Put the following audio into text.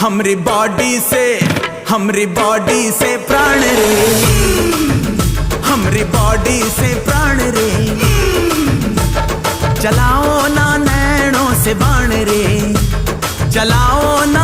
हमरी बॉडी से प्राण रे, हमरी बॉडी से प्राण रे, चलाओ ना नैनों से बाण रे, चलाओ ना